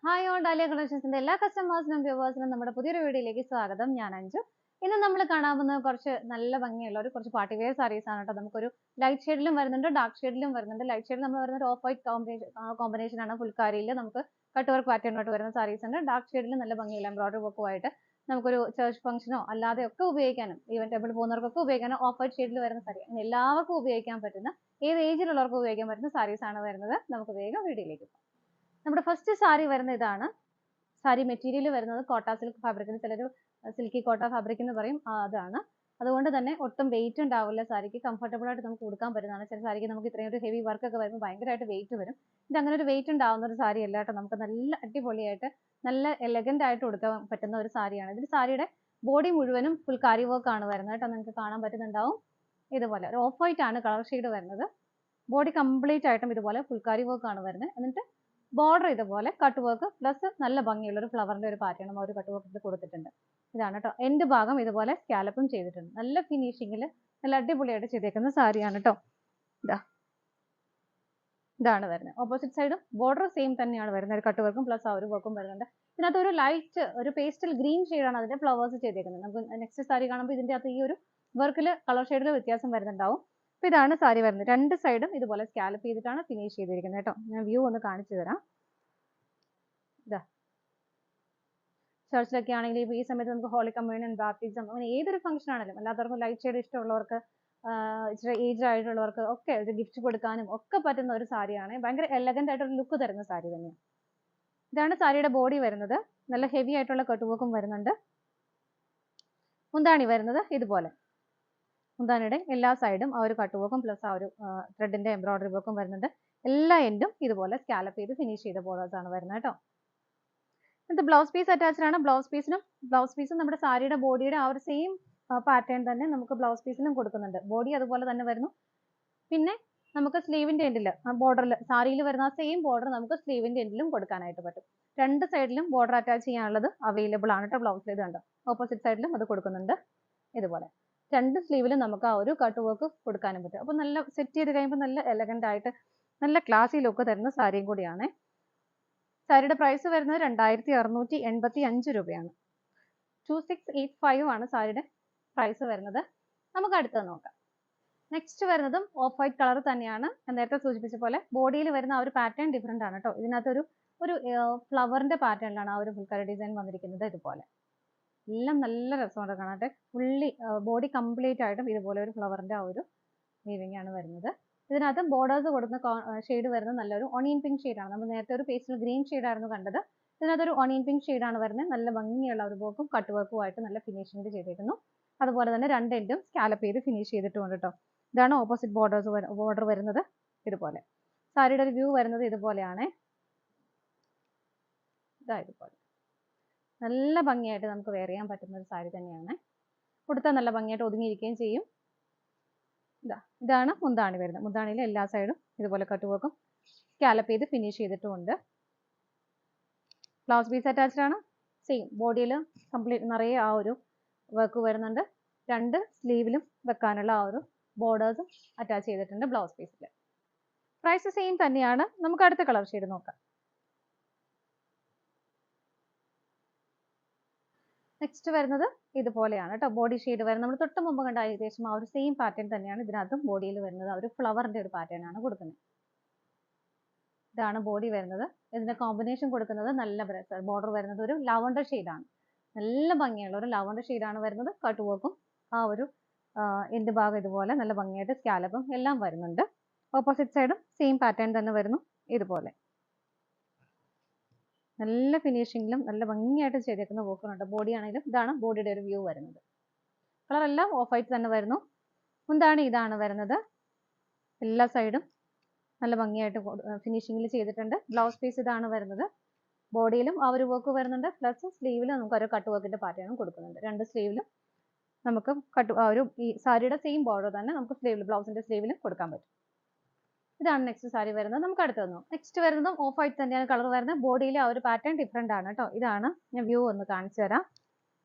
Hi all dahlia കളക്ഷൻസിന്റെ എല്ലാ കസ്റ്റമേഴ്സിനും വ്യൂവേഴ്സിനും നമ്മുടെ പുതിയൊരു വീഡിയോയിലേക്ക് സ്വാഗതം. ഞാൻ അഞ്ജു. ഇന്ന് നമ്മൾ കാണാൻ പോകുന്ന കുറച്ച് നല്ല ഭംഗിയുള്ള കുറച്ച് പാർട്ടി വെയർ സാരീസ് ആണ് കേട്ടോ. നമുക്കൊരു ലൈറ്റ് ഷെയ്ഡിലും വരുന്നുണ്ട്, ഡാർക്ക് ഷെയ്ഡിലും വരുന്നുണ്ട്. ലൈറ്റ് ഷെയ്ഡിൽ നമ്മൾ വരുന്നത് ഓഫ് വൈറ്റ് കോമ്പിനേഷൻ ആണ്. ഫുൾക്കാരിയിൽ നമുക്ക് കട്ട് വർക്ക് പാറ്റേൺ ആയിട്ട് വരുന്ന സാരീസ് ഉണ്ട്. ഡാർക്ക് ഷെയ്ഡിൽ നല്ല ഭംഗിയുള്ള എംബ്രോയിഡറി വർക്കുമായിട്ട് നമുക്കൊരു ചർച്ച് ഫംഗ്ഷനോ അല്ലാതെ ഒക്കെ ഉപയോഗിക്കാനും, ഈവൻ ടെമ്പിൾ പോകുന്നവർക്കൊക്കെ ഉപയോഗിക്കാനും ഓഫ് വൈറ്റ് ഷെയ്ഡിൽ വരുന്ന സാരി അങ്ങനെ എല്ലാവർക്കും ഉപയോഗിക്കാൻ പറ്റുന്ന, ഏത് ഏജിലുള്ളവർക്കും ഉപയോഗിക്കാൻ പറ്റുന്ന സാരീസ് ആണ് വരുന്നത്. നമുക്ക് വേഗം വീഡിയോയിലേക്ക് പോകാം. നമ്മുടെ ഫസ്റ്റ് സാരി വരുന്ന ഇതാണ്. സാരി മെറ്റീരിയൽ വരുന്നത് കോട്ട സിൽക്ക് ഫാബ്രിക്കിന്, ചിലർ സിൽക്കി കോട്ട ഫാബ്രിക് എന്ന് പറയും, അതാണ്. അതുകൊണ്ട് തന്നെ ഒട്ടും വെയിറ്റ് ഉണ്ടാവില്ല. സാരിക്ക് കംഫർട്ടബിൾ ആയിട്ട് നമുക്ക് കൊടുക്കാൻ പറ്റുന്നതാണ്. ചില സാരിക്ക് നമുക്ക് ഇത്രയും ഒരു ഹെവി വർക്ക് ഒക്കെ വരുമ്പോൾ ഭയങ്കരമായിട്ട് വെയിറ്റ് വരും. ഇത് അങ്ങനെ ഒരു വെയിറ്റ് ഉണ്ടാവുന്ന ഒരു സാരി അല്ല കേട്ടോ. നമുക്ക് നല്ല അടിപൊളിയായിട്ട് നല്ല എലഗന്റ് ആയിട്ട് കൊടുക്കാൻ പറ്റുന്ന ഒരു സാരിയാണ്. ഇതിൽ സാരിയുടെ ബോഡി മുഴുവനും ഫുൾ കാരി വർക്ക് ആണ് വരുന്നത് കേട്ടോ. നിങ്ങൾക്ക് കാണാൻ പറ്റുന്നുണ്ടാവും. ഇതുപോലെ ഒരു ഓഫ് വൈറ്റ് ആണ് കളർ ഷെയ്ഡ് വരുന്നത്. ബോഡി കംപ്ലീറ്റ് ആയിട്ടും ഇതുപോലെ ഫുൾക്കാരി വർക്ക് ആണ് വരുന്നത്. എന്നിട്ട് ബോർഡർ ഇതുപോലെ കട്ട് വർക്ക് പ്ലസ് നല്ല ഭംഗിയുള്ള ഒരു ഫ്ലവറിന്റെ ഒരു പാറ്റേണും ഒരു കട്ട് വർക്ക് കൊടുത്തിട്ടുണ്ട്. ഇതാണ് കേട്ടോ. എൻഡ് ഭാഗം ഇതുപോലെ സ്കാലപ്പും ചെയ്തിട്ടുണ്ട്. നല്ല ഫിനിഷിങ്ങിൽ നല്ല അടിപൊളിയായിട്ട് ചെയ്തേക്കുന്ന സാരിയാണ് കേട്ടോ. ഇതാണ് വരുന്നത്. ഓപ്പോസിറ്റ് സൈഡും ബോർഡർ സെയിം തന്നെയാണ് വരുന്നത്. ഒരു കട്ട് വർക്കും പ്ലസ് ആ ഒരു വർക്കും വരുന്നുണ്ട്. ഇതിനകത്ത് ഒരു ലൈറ്റ് ഒരു പേസ്റ്റൽ ഗ്രീൻ ഷെയ്ഡാണ് അതിന്റെ ഫ്ലവേഴ്സ് ചെയ്തേക്കുന്നത്. നമുക്ക് നെക്സ്റ്റ് സാരി കാണുമ്പോൾ ഇതിന്റെ അകത്ത് ഈ ഒരു വർക്കിൽ കളർ ഷെയ്ഡിൽ വ്യത്യാസം വരുന്നുണ്ടാവും. അപ്പൊ ഇതാണ് സാരി വരുന്നത്. രണ്ട് സൈഡും ഇതുപോലെ സ്കാലപ്പ് ചെയ്തിട്ടാണ് ഫിനിഷ് ചെയ്തിരിക്കുന്നത് കേട്ടോ. ഞാൻ വ്യൂ ഒന്ന് കാണിച്ചു തരാം. ഇതാ, ചർച്ചിലൊക്കെ ആണെങ്കിൽ ഈ സമയത്ത് നമുക്ക് ഹോളി കമ്മ്യൂണിയൻ, ബാപ്റ്റിസം, അങ്ങനെ ഏതൊരു ഫംഗ്ഷൻ ആണെങ്കിലും എല്ലാത്തവർക്കും ലൈറ്റ് ഷെയ്ഡ് ഇഷ്ടമുള്ളവർക്ക്, ഇച്ചിരി ഏജ് ആയിട്ടുള്ളവർക്ക് ഒക്കെ ഒരു ഗിഫ്റ്റ് കൊടുക്കാനും ഒക്കെ പറ്റുന്ന ഒരു സാരിയാണ്. ഭയങ്കര എലഗന്റ് ആയിട്ടൊരു ലുക്ക് തരുന്ന സാരി തന്നെയാണ്. ഇതാണ് സാരിയുടെ ബോഡി വരുന്നത്. നല്ല ഹെവി ആയിട്ടുള്ള കട്ട് വർക്കും വരുന്നുണ്ട്. മുന്താണി വരുന്നത് ഇതുപോലെ. മുന്താണിയുടെ എല്ലാ സൈഡും ആ ഒരു കട്ട് വർക്കും പ്ലസ് ആ ഒരു ത്രെഡിന്റെ എംബ്രോയിഡറി വർക്കും വരുന്നുണ്ട്. എല്ലാ എൻഡും ഇതുപോലെ സ്കാലപ്പ് ചെയ്ത് ഫിനിഷ് ചെയ്ത ബോർഡേഴ്സ് ആണ് വരുന്നത് കേട്ടോ. ഇത് ബ്ലൗസ് പീസ് അറ്റാച്ച്ഡ് ആണ്. ബ്ലൗസ് പീസും നമ്മുടെ സാരിയുടെ ബോഡിയുടെ ആ ഒരു സെയിം പാറ്റേൺ തന്നെ നമുക്ക് ബ്ലൗസ് പീസിലും കൊടുക്കുന്നുണ്ട്. ബോഡി അതുപോലെ തന്നെ വരുന്നു. പിന്നെ നമുക്ക് സ്ലീവിന്റെ എൻഡിൽ ആ ബോർഡറിൽ സാരിയിൽ വരുന്ന ആ സെയിം ബോർഡർ നമുക്ക് സ്ലീവിന്റെ എൻഡിലും കൊടുക്കാനായിട്ട് പറ്റും. രണ്ട് സൈഡിലും ബോർഡർ അറ്റാച്ച് ചെയ്യാനുള്ളത് അവൈലബിൾ ആണ് കേട്ടോ. ബ്ലൗസിൽ ഇത് കണ്ടോ, ഓപ്പോസിറ്റ് സൈഡിലും അത് കൊടുക്കുന്നുണ്ട്. ഇതുപോലെ രണ്ട് സ്ലീവിലും നമുക്ക് ആ ഒരു കട്ട് വർക്ക് കൊടുക്കാനും പറ്റും. അപ്പൊ നല്ല സെറ്റ് ചെയ്ത് കഴിയുമ്പോൾ നല്ല എലഗന്റ് ആയിട്ട് നല്ല ക്ലാസി ലുക്ക് തരുന്ന സാരിയും കൂടിയാണ്. സാരിയുടെ പ്രൈസ് വരുന്നത് 2685 രൂപയാണ്. 2685 ആണ് സാരിയുടെ പ്രൈസ് വരുന്നത്. നമുക്ക് അടുത്തത് നോക്കാം. നെക്സ്റ്റ് വരുന്നതും ഓഫ് വൈറ്റ് കളർ തന്നെയാണ്. നേരത്തെ സൂചിപ്പിച്ച പോലെ ബോഡിയിൽ വരുന്ന ആ ഒരു പാറ്റേൺ ഡിഫറെന്റ് ആണ് കേട്ടോ. ഇതിനകത്ത് ഒരു ഫ്ലവറിന്റെ പാറ്റേണിലാണ് ആ ഒരു ഫുൾക്കാരി ഡിസൈൻ വന്നിരിക്കുന്നത്. ഇതുപോലെ എല്ലാം നല്ല രസമുണ്ട് കാണാട്ടെ. ഫുള്ളി ബോഡി കംപ്ലീറ്റ് ആയിട്ടും ഇതുപോലെ ഒരു ഫ്ലവറിന്റെ ആ ഒരു വീവിംഗ് ആണ് വരുന്നത്. ഇതിനകത്ത് ബോർഡേഴ്സ് കൊടുക്കുന്ന ഷെയ്ഡ് വരുന്നത് നല്ലൊരു ഓണിയൻ പിങ്ക് ഷെയ്ഡാണ്. നമ്മൾ നേരത്തെ ഒരു പേസ്റ്റൽ ഗ്രീൻ ഷെയ്ഡായിരുന്നു കണ്ടത്. ഇതിനകത്തൊരു ഓണിയൻ പിങ്ക് ഷെയ്ഡാണ് വരുന്നത്. നല്ല ഭംഗിയുള്ള ഒരു വർക്കും കട്ട് വർക്കും ആയിട്ട് നല്ല ഫിനിഷിംഗ് ചെയ്തിരിക്കുന്നു. അതുപോലെ തന്നെ രണ്ട് എൻഡും സ്കാലപ്പ് ചെയ്ത് ഫിനിഷ് ചെയ്തിട്ടുണ്ട് കേട്ടോ. ഇതാണ് ഓപ്പോസിറ്റ് ബോർഡർ വരുന്നത്. ഇതുപോലെ സാരിയുടെ ഒരു വ്യൂ വരുന്നത് ഇതുപോലെയാണ്. ഇതുപോലെ നല്ല ഭംഗിയായിട്ട് നമുക്ക് വെയർ ചെയ്യാൻ പറ്റുന്ന ഒരു സാരി തന്നെയാണ്. കൊടുത്താൽ നല്ല ഭംഗിയായിട്ട് ഒതുങ്ങിയിരിക്കുകയും ചെയ്യും. ഇതാണ് മുന്താണി വരുന്നത്. മുന്താണിയിലെ എല്ലാ സൈഡും ഇതുപോലെ കട്ട് വർക്കും സ്കാലപ്പ് ചെയ്ത് ഫിനിഷ് ചെയ്തിട്ടുമുണ്ട്. ബ്ലൗസ് പീസ് അറ്റാച്ച്ഡ് ആണ്. സെയിം ബോഡിയിൽ കംപ്ലീറ്റ് നിറയെ ആ ഒരു വർക്ക് വരുന്നുണ്ട്. രണ്ട് സ്ലീവിലും വെക്കാനുള്ള ആ ഒരു ബോർഡേഴ്സും അറ്റാച്ച് ചെയ്തിട്ടുണ്ട് ബ്ലൗസ് പീസിൽ. പ്രൈസ് സെയിം തന്നെയാണ്. നമുക്ക് അടുത്ത കളർ ഷെയ്ഡ് നോക്കാം. നെക്സ്റ്റ് വരുന്നത് ഇതുപോലെയാണ് കേട്ടോ. ബോഡി ഷെയ്ഡ് വരുന്നത് നമ്മൾ തൊട്ട് മുമ്പ് കണ്ട ഏകദേശം ആ ഒരു സെയിം പാറ്റേൺ തന്നെയാണ് ഇതിനകത്തും ബോഡിയിൽ വരുന്നത്. ആ ഒരു ഫ്ലവറിന്റെ ഒരു പാറ്റേൺ ആണ് കൊടുക്കുന്നത്. ഇതാണ് ബോഡി വരുന്നത്. ഇതിന്റെ കോമ്പിനേഷൻ കൊടുക്കുന്നത് നല്ല ബോർഡർ വരുന്നത് ഒരു ലാവണ്ടർ ഷെയ്ഡാണ്. നല്ല ഭംഗിയുള്ള ഒരു ലാവണ്ടർ ഷെയ്ഡാണ് വരുന്നത്. കട്ട് വർക്കും ആ ഒരു എൻഡ് ഭാഗം ഇതുപോലെ നല്ല ഭംഗിയായിട്ട് സ്കാലപ്പും എല്ലാം വരുന്നുണ്ട്. ഓപ്പോസിറ്റ് സൈഡും സെയിം പാറ്റേൺ തന്നെ വരുന്നു. ഇതുപോലെ നല്ല ഫിനിഷിങ്ങിലും നല്ല ഭംഗിയായിട്ട് ചെയ്തേക്കുന്ന വർക്കുന്നുണ്ട്. ബോഡി ആണെങ്കിലും ഇതാണ് ബോഡിയുടെ ഒരു വ്യൂ വരുന്നത്. കളർ എല്ലാം ഓഫ് വൈറ്റ് തന്നെ വരുന്നു. മുന്താണി ഇതാണ് വരുന്നത്. എല്ലാ സൈഡും നല്ല ഭംഗിയായിട്ട് ഫിനിഷിങ്ങിൽ ചെയ്തിട്ടുണ്ട്. ബ്ലൗസ് പീസ് ഇതാണ് വരുന്നത്. ബോഡിയിലും ആ ഒരു വർക്ക് വരുന്നുണ്ട്. പ്ലസ് സ്ലീവിൽ നമുക്ക് ഒരു കട്ട് വർക്കിന്റെ പാറ്റേണും കൊടുക്കുന്നുണ്ട്. രണ്ട് സ്ലീവിലും നമുക്ക് ഈ സാരിയുടെ സെയിം ബോർഡർ തന്നെ നമുക്ക് ബ്ലൗസിന്റെ സ്ലീവിലും കൊടുക്കാൻ പറ്റും. ഇതാണ് നെക്സ്റ്റ് സാരി വരുന്നത്. നമുക്ക് അടുത്തത് നോക്കാം. നെക്സ്റ്റ് വരുന്നതും ഓഫ് വൈറ്റ് തന്നെയാണ് കളർ വരുന്നത്. ബോഡിയിലെ ആ ഒരു പാറ്റേൺ ഡിഫറെന്റ് ആണ് കേട്ടോ. ഇതാണ് ഞാൻ വ്യൂ ഒന്ന് കാണിച്ചു തരാം.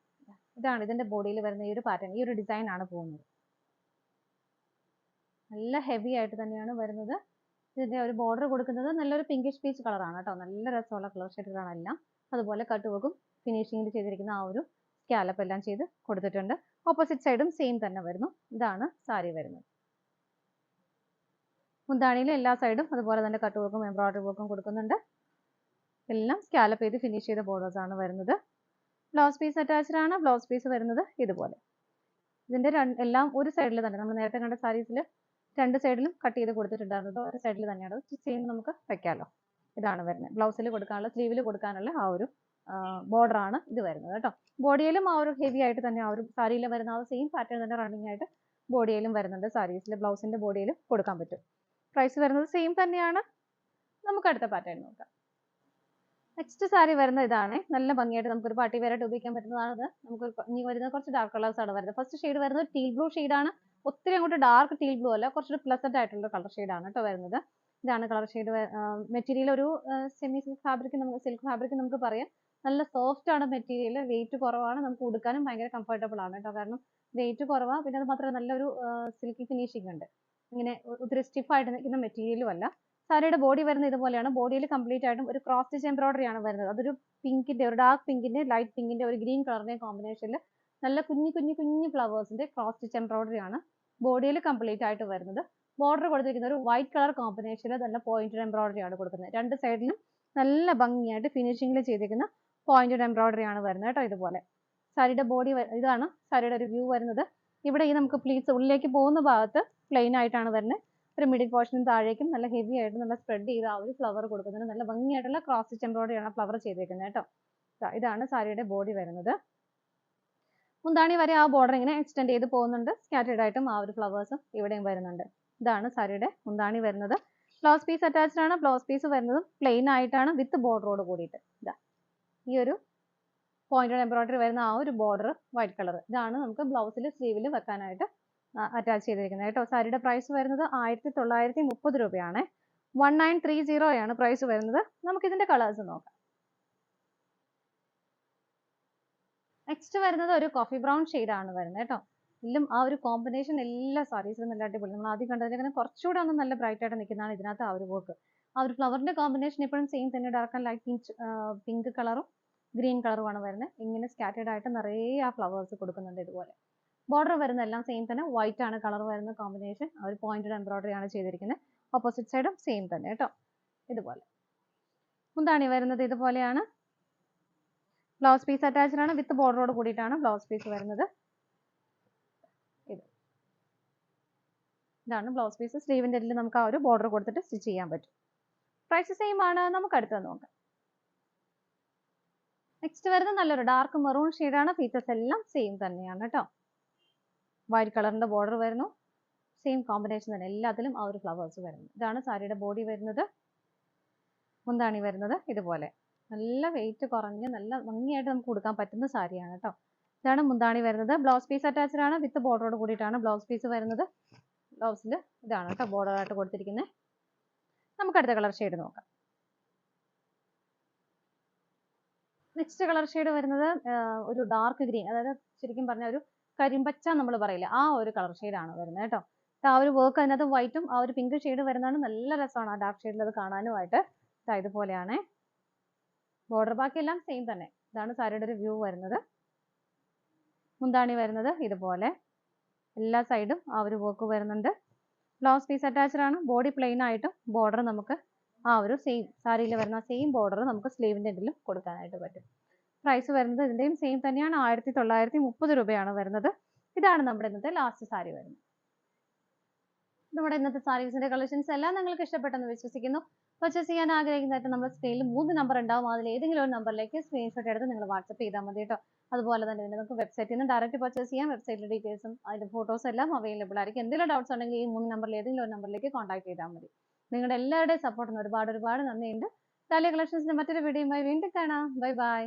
ഇതാണ് ഇതിന്റെ ബോഡിയിൽ വരുന്ന ഈ ഒരു പാറ്റേൺ, ഈ ഒരു ഡിസൈൻ ആണ് പോകുന്നത്. നല്ല ഹെവി ആയിട്ട് തന്നെയാണ് വരുന്നത്. ഇതിന്റെ ഒരു ബോർഡർ കൊടുക്കുന്നത് നല്ലൊരു പിങ്കിഷ് പീച്ച് കളറാണ് കേട്ടോ. നല്ല രസമുള്ള കളർ ഷെയ്ഡുകളാണ് എല്ലാം. അതുപോലെ കട്ട് വർക്കും ഫിനിഷിംഗിൽ ചെയ്തിരിക്കുന്ന ആ ഒരു സ്കാലപ്പ് എല്ലാം ചെയ്ത് കൊടുത്തിട്ടുണ്ട്. ഓപ്പോസിറ്റ് സൈഡും സെയിം തന്നെ വരുന്നു. ഇതാണ് സാരി വരുന്നത്. മുന്താണിയിൽ എല്ലാ സൈഡും അതുപോലെ തന്നെ കട്ട് വർക്കും എംബ്രോയിഡറി വർക്കും കൊടുക്കുന്നുണ്ട്. എല്ലാം സ്കാലപ്പ് ചെയ്ത് ഫിനിഷ് ചെയ്ത ബോർഡേഴ്സ് ആണ് വരുന്നത്. ബ്ലൗസ് പീസ് അറ്റാച്ച്ഡ് ആണ്. ബ്ലൗസ് പീസ് വരുന്നത് ഇതുപോലെ. ഇതിന്റെ എല്ലാം ഒരു സൈഡിൽ തന്നെ, നമ്മൾ നേരത്തെ കണ്ട സാരീസിൽ രണ്ട് സൈഡിലും കട്ട് ചെയ്ത് കൊടുത്തിട്ടുണ്ടായിരുന്നത് ഒരു സൈഡിൽ തന്നെയാണ്. സ്റ്റിച്ച് ചെയ്യുമ്പോൾ നമുക്ക് വെക്കാമല്ലോ. ഇതാണ് വരുന്നത്. ബ്ലൗസിൽ കൊടുക്കാനുള്ള, സ്ലീവിൽ കൊടുക്കാനുള്ള ആ ഒരു ബോർഡർ ആണ് ഇത് വരുന്നത് കേട്ടോ. ബോഡിയിലും ആ ഒരു ഹെവി ആയിട്ട് തന്നെ ആ ഒരു സാരിയിൽ വരുന്ന ആ സെയിം പാറ്റേൺ തന്നെ റണ്ണിങ് ആയിട്ട് ബോഡിയിലും വരുന്നുണ്ട്. സാരീസിൽ ബ്ലൗസിന്റെ ബോഡിയിലും കൊടുക്കാൻ പറ്റും. പ്രൈസ് വരുന്നത് സെയിം തന്നെയാണ്. നമുക്ക് അടുത്ത പാറ്റേൺ നോക്കാം. നെക്സ്റ്റ് സാരി വരുന്നത് ഇതാണ്. നല്ല ഭംഗിയായിട്ട് നമുക്കൊരു പാർട്ടി വെയറായിട്ട് ഉപയോഗിക്കാൻ പറ്റുന്നതാണ്. നമുക്ക് ഇനി വരുന്നത് കുറച്ച് ഡാർക്ക് കളേഴ്സ് ആണ് വരുന്നത്. ഫസ്റ്റ് ഷെയ്ഡ് വരുന്നത് ടീൽ ബ്ലൂ ആണ്. ഒത്തിരി അങ്ങോട്ട് ഡാർക്ക് ടീൽ ബ്ലൂ അല്ല, കുറച്ചൊരു പ്ലസന്റ് ആയിട്ടുള്ള കളർ ഷെയ്ഡാണ് കേട്ടോ വരുന്നത്. ഇതാണ് കളർ ഷെയ്ഡ്. മെറ്റീരിയൽ ഒരു സെമി സിൽക്ക് ഫാബ്രിക് നമുക്ക് പറയാം. നല്ല സോഫ്റ്റ് ആണ് മെറ്റീരിയൽ. വെയിറ്റ് കുറവാണ്. നമുക്ക് ഉടുക്കാനും ഭയങ്കര കംഫർട്ടബിൾ ആണ് കേട്ടോ. കാരണം വെയിറ്റ് കുറവാണ്. പിന്നെ അത് മാത്രമല്ല നല്ലൊരു സിൽക്കി ഫിനിഷിംഗ് ഉണ്ട്. ഇങ്ങനെ ഒത്തിരി സ്റ്റിഫായിട്ട് നിൽക്കുന്ന മെറ്റീരിയലും അല്ല. സാരിയുടെ ബോഡി വരുന്നത് ഇതുപോലെയാണ്. ബോഡിയിൽ കംപ്ലീറ്റ് ആയിട്ടും ഒരു ക്രോസ് സ്റ്റിച്ച് എംബ്രോയിഡറി ആണ് വരുന്നത്. അതൊരു പിങ്കിന്റെ, ഒരു ഡാർക്ക് പിങ്കിന്റെ, ലൈറ്റ് പിങ്കിന്റെ, ഒരു ഗ്രീൻ കളറിന്റെ കോമ്പിനേഷനിൽ നല്ല കുഞ്ഞു ഫ്ലവേഴ്സിന്റെ ക്രോസ് സ്റ്റിച്ച് എംബ്രോയിഡറി ആണ് ബോഡിയിൽ കംപ്ലീറ്റ് ആയിട്ട് വരുന്നത്. ബോർഡർ കൊടുത്തിരിക്കുന്ന ഒരു വൈറ്റ് കളർ കോമ്പിനേഷനിൽ നല്ല പോയിന്റഡ് എംബ്രോയിഡറി ആണ് കൊടുക്കുന്നത്. രണ്ട് സൈഡിലും നല്ല ഭംഗിയായിട്ട് ഫിനിഷിംഗിൽ ചെയ്തിരിക്കുന്ന പോയിന്റഡ് എംബ്രോയിഡറി ആണ് വരുന്നത് കേട്ടോ. ഇതുപോലെ സാരിയുടെ ബോഡി ഇതാണ് സാരിയുടെ ഒരു വ്യൂ വരുന്നത്. ഇവിടെ ഈ നമുക്ക് പ്ലീറ്റ്സ് ഉള്ളിലേക്ക് പോകുന്ന ഭാഗത്ത് പ്ലെയിൻ ആയിട്ടാണ് വരുന്നത്. ഒരു മിഡിൽ പോർഷനും താഴേക്കും നല്ല ഹെവി ആയിട്ട് നല്ല സ്പ്രെഡ് ചെയ്ത് ആ ഒരു ഫ്ലവർ കൊടുക്കുന്നത്. നല്ല ഭംഗിയായിട്ടുള്ള ക്രോസ് സ്റ്റിച്ച് എംബ്രോയിഡറി ആണ് ഫ്ലവർ ചെയ്തേക്കുന്നത് കേട്ടോ. ഇതാണ് സാരിയുടെ ബോഡി വരുന്നത്. മുന്താണി വരെ ആ ബോർഡർ ഇങ്ങനെ എക്സ്റ്റെൻഡ് ചെയ്ത് പോകുന്നുണ്ട്. സ്കാറ്റേർഡ് ആയിട്ടും ആ ഒരു ഫ്ലവേഴ്സും ഇവിടെയും വരുന്നുണ്ട്. ഇതാണ് സാരിയുടെ മുന്താണി വരുന്നത്. ബ്ലൗസ് പീസ് അറ്റാച്ച്ഡ് ആണ്. ബ്ലൗസ് പീസ് വരുന്നത് പ്ലെയിൻ ആയിട്ടാണ് വിത്ത് ബോർഡറോട് കൂടിയിട്ട്. ഇതാ ഈ ഒരു പോയിന്റഡ് എംബ്രോയിഡറി വരുന്ന ആ ഒരു ബോർഡർ വൈറ്റ് കളർ, ഇതാണ് നമുക്ക് ബ്ലൗസിൽ സ്ലീവിൽ വെക്കാനായിട്ട് അറ്റാച്ച് ചെയ്തിരിക്കുന്നത് കേട്ടോ. സാരിയുടെ പ്രൈസ് വരുന്നത് 1930 രൂപയാണ്. 1930 ആണ് പ്രൈസ് വരുന്നത്. നമുക്ക് ഇതിന്റെ കളേഴ്സ് നോക്കാം. നെക്സ്റ്റ് വരുന്നത് ഒരു കോഫി ബ്രൗൺ ആണ് വരുന്നത് കേട്ടോ. എല്ലാം ആ ഒരു കോമ്പിനേഷൻ എല്ലാ സാരീസിലും നല്ല അടിപൊളി. നമ്മൾ ആദ്യം കണ്ടതിൽ കുറച്ചുകൂടെ ഒന്ന് നല്ല ബ്രൈറ്റ് ആയിട്ട് നിൽക്കുന്നതാണ് ഇതിനകത്ത് ആ ഒരു വർക്ക്. ആ ഒരു ഫ്ലവറിന്റെ കോമ്പിനേഷൻ എപ്പോഴും സെയിം തന്നെ. ഡാർക്ക് ആൻഡ് ലൈറ്റ് പിങ്ക് കളറും ഗ്രീൻ കളറുമാണ് വരുന്നത്. ഇങ്ങനെ സ്കാറ്റേർഡ് ആയിട്ട് നിറയെ ആ ഫ്ലവേഴ്സ് കൊടുക്കുന്നുണ്ട്. ഇതുപോലെ ബോർഡർ വരുന്ന എല്ലാം സെയിം തന്നെ. വൈറ്റ് ആണ് കളർ വരുന്ന കോമ്പിനേഷൻ. ആ ഒരു പോയിന്റഡ് എംബ്രോയിഡറി ആണ് ചെയ്തിരിക്കുന്നത്. ഓപ്പോസിറ്റ് സൈഡും സെയിം തന്നെ കേട്ടോ. ഇതുപോലെ മുന്താണി വരുന്നത് ഇതുപോലെയാണ്. ബ്ലൗസ് പീസ് അറ്റാച്ച്ഡ് ആണ്. വിത്ത് ബോർഡറോട് കൂടിയിട്ടാണ് ബ്ലൗസ് പീസ് വരുന്നത്. ഇതാണ് ബ്ലൗസ് പീസ്. സ്ലീവിന്റെ ഇടയിൽ നമുക്ക് ആ ഒരു ബോർഡർ കൊടുത്തിട്ട് സ്റ്റിച്ച് ചെയ്യാൻ പറ്റും. പ്രൈസ് സെയിം ആണ്. നമുക്ക് അടുത്തത് നോക്കാം. നെക്സ്റ്റ് വരുന്നത് നല്ലൊരു ഡാർക്ക് മെറൂൺ ആണ്. ഫീച്ചേഴ്സ് എല്ലാം സെയിം തന്നെയാണ് കേട്ടോ. വൈറ്റ് കളറിന്റെ ബോർഡർ വരുന്നു. സെയിം കോമ്പിനേഷൻ തന്നെ. എല്ലാത്തിലും ആ ഒരു ഫ്ലവേഴ്സ് വരുന്നു. ഇതാണ് സാരിയുടെ ബോഡി വരുന്നത്. മുന്താണി വരുന്നത് ഇതുപോലെ. നല്ല വെയിറ്റ് കുറഞ്ഞ് നല്ല ഭംഗിയായിട്ട് നമുക്ക് കൊടുക്കാൻ പറ്റുന്ന സാരിയാണ് കേട്ടോ. ഇതാണ് മുന്താണി വരുന്നത്. ബ്ലൗസ് പീസ് അറ്റാച്ച്ഡ് ആണ്. വിത്ത് ബോർഡറോട് കൂടിയിട്ടാണ് ബ്ലൗസ് പീസ് വരുന്നത്. ബ്ലൗസിൽ ഇതാണ് കേട്ടോ ബോർഡർ ആയിട്ട് കൊടുത്തിരിക്കുന്നത്. നമുക്ക് അടുത്ത കളർ ഷെയ്ഡ് നോക്കാം. നെക്സ്റ്റ് കളർ ഷെയ്ഡ് വരുന്നത് ഒരു ഡാർക്ക് ഗ്രീൻ, അതായത് ശരിക്കും പറഞ്ഞ ഒരു കരിമ്പച്ച നമ്മൾ പറയില്ല, ആ ഒരു കളർ ഷെയ്ഡാണ് വരുന്നത് കേട്ടോ. ആ ഒരു വർക്ക് അതിനകത്ത് വൈറ്റും ആ ഒരു പിങ്ക് ഷെയ്ഡ് വരുന്നതാണ്. നല്ല രസമാണ് ആ ഡാർക്ക് ഷെയ്ഡിൽ അത് കാണാനുമായിട്ട്. ഇതുപോലെയാണ് ബോർഡർ. ബാക്കിയെല്ലാം സെയിം തന്നെ. ഇതാണ് സാരിയുടെ ഒരു വ്യൂ വരുന്നത്. മുന്താണി വരുന്നത് ഇതുപോലെ. എല്ലാ സൈഡും ആ ഒരു വർക്ക് വരുന്നുണ്ട്. ബ്ലൗസ് പീസ് അറ്റാച്ച്ഡ് ആണ്. ബോഡി പ്ലെയിൻ ആയിട്ടും ബോർഡർ നമുക്ക് ആ ഒരു സെയിം സാരിയിൽ വരുന്ന സെയിം ബോർഡർ നമുക്ക് സ്ലീവിന്റെ ഇടയിലും കൊടുക്കാനായിട്ട് പറ്റും. പ്രൈസ് വരുന്നത് ഇതിന്റെയും സെയിം തന്നെയാണ്. 1930 രൂപയാണ് വരുന്നത്. ഇതാണ് നമ്മുടെ ഇന്നത്തെ ലാസ്റ്റ് സാരി വരുന്നത്. നമ്മുടെ ഇന്നത്തെ സാരീസിന്റെ കളക്ഷൻസ് എല്ലാം നിങ്ങൾക്ക് ഇഷ്ടപ്പെട്ടെന്ന് വിശ്വസിക്കുന്നു. പർച്ചേസ് ചെയ്യാൻ ആഗ്രഹിക്കുന്നതായിട്ട് നമ്മുടെ സ്ക്രീനിൽ 3 നമ്പർ ഉണ്ടാവും. അതിൽ ഏതെങ്കിലും ഒരു നമ്പറിലേക്ക് സ്ക്രീൻഷോട്ട് എടുത്ത് നിങ്ങൾ വാട്സപ്പ് ചെയ്താൽ മതി കേട്ടോ. അതുപോലെ തന്നെ നിങ്ങൾക്ക് വെബ്സൈറ്റിൽ നിന്ന് ഡയറക്റ്റ് പർച്ചേസ് ചെയ്യാം. വെബ്സൈറ്റിലെ ഡീറ്റെയിൽസും അതിന്റെ ഫോട്ടോസും എല്ലാം അവൈലബിൾ ആയിരിക്കും. എന്തെങ്കിലും ഡൗട്ട്സ് ഉണ്ടെങ്കിൽ ഈ 3 നമ്പറിൽ ഏതെങ്കിലും ഒരു നമ്പറിലേക്ക് കോൺടാക്ട് ചെയ്താൽ മതി. നിങ്ങളുടെ എല്ലാവരുടെയും സപ്പോർട്ടിന് ഒരുപാട് നന്ദിയുണ്ട്. താലിയ കളക്ഷൻസിന്റെ മറ്റൊരു വീഡിയോയുമായി വീണ്ടും കാണാം. Bye bye.